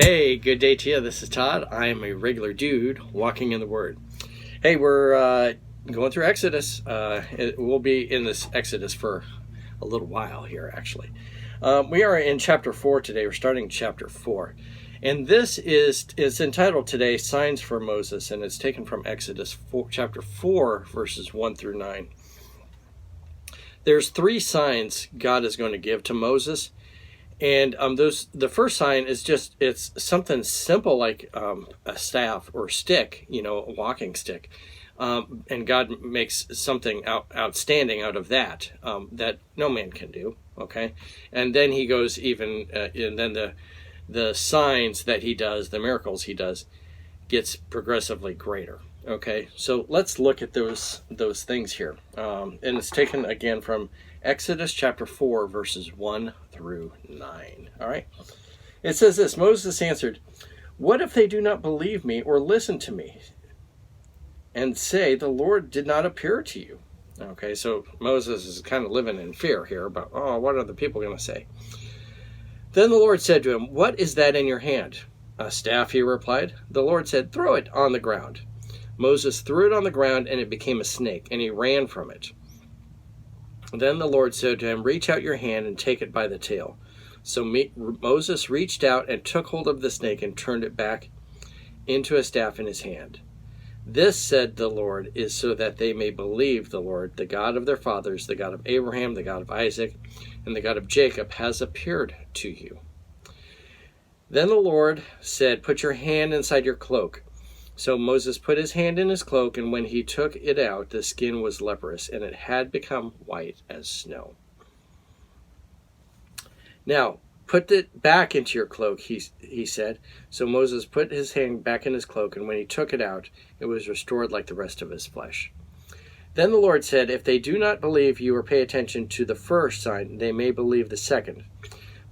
Hey, good day to you. This is Todd. I am a regular dude walking in the Word. Hey, we're going through Exodus. We'll be in this Exodus for a little while here, actually. We are in chapter 4 today. We're starting chapter 4. And this is entitled today, Signs for Moses, and it's taken from Exodus chapter 4, verses 1 through 9. There's 3 signs God is going to give to Moses. And the first sign is it's something simple like a staff or stick, a walking stick. And God makes something outstanding out of that that no man can do. Okay. And then he goes and then the signs that he does, the miracles he does, gets progressively greater. Okay. So let's look at those things here. And it's taken again from Exodus chapter 4, verses 1 through 9. All right. It says this: Moses answered, "What if they do not believe me or listen to me and say, 'The Lord did not appear to you'?" Okay, so Moses is kind of living in fear here about, what are the people going to say? Then the Lord said to him, "What is that in your hand?" "A staff," he replied. The Lord said, "Throw it on the ground." Moses threw it on the ground, and it became a snake, and he ran from it. Then the Lord said to him, "Reach out your hand and take it by the tail." So Moses reached out and took hold of the snake and turned it back into a staff in his hand. "This," said the Lord, "is so that they may believe the Lord, the God of their fathers, the God of Abraham, the God of Isaac, and the God of Jacob, has appeared to you." Then the Lord said, "Put your hand inside your cloak." So Moses put his hand in his cloak, and when he took it out, the skin was leprous, and it had become white as snow. "Now, put it back into your cloak," he said. So Moses put his hand back in his cloak, and when he took it out, it was restored like the rest of his flesh. Then the Lord said, "If they do not believe you or pay attention to the first sign, they may believe the second.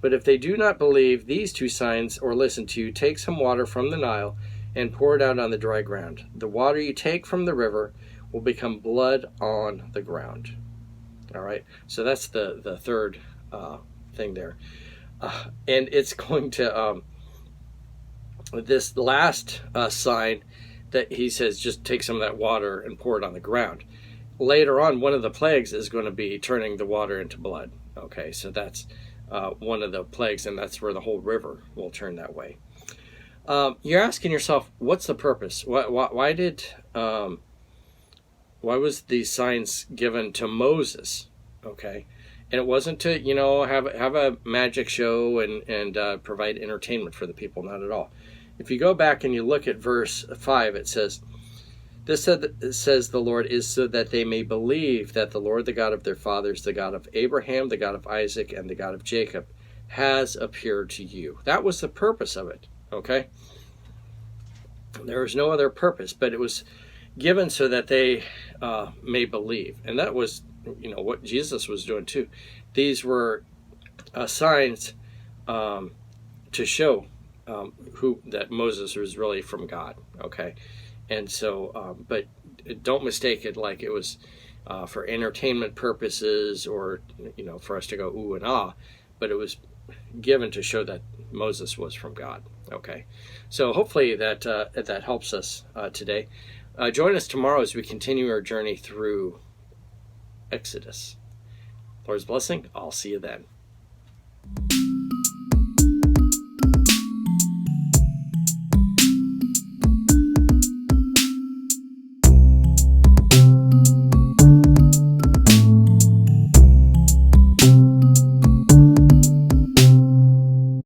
But if they do not believe these 2 signs or listen to you, take some water from the Nile and pour it out on the dry ground. The water you take from the river will become blood on the ground." All right, so that's the third thing there. And it's going to, this last sign that he says, just take some of that water and pour it on the ground. Later on, one of the plagues is going to be turning the water into blood. Okay, so that's one of the plagues, and that's where the whole river will turn that way. You're asking yourself, what's the purpose? Why was these signs given to Moses? Okay, and it wasn't to have a magic show and provide entertainment for the people. Not at all. If you go back and you look at verse 5, it says, says the Lord, is so that they may believe that the Lord, the God of their fathers, the God of Abraham, the God of Isaac, and the God of Jacob, has appeared to you. That was the purpose of it. Okay? There was no other purpose, but it was given so that they may believe. And that was, what Jesus was doing too. These were signs to show that Moses was really from God. Okay? And so, but don't mistake it like it was for entertainment purposes or, for us to go ooh and ah, but it was given to show that Moses was from God. Okay, so hopefully that helps us today. Join us tomorrow as we continue our journey through Exodus. Lord's blessing. I'll see you then.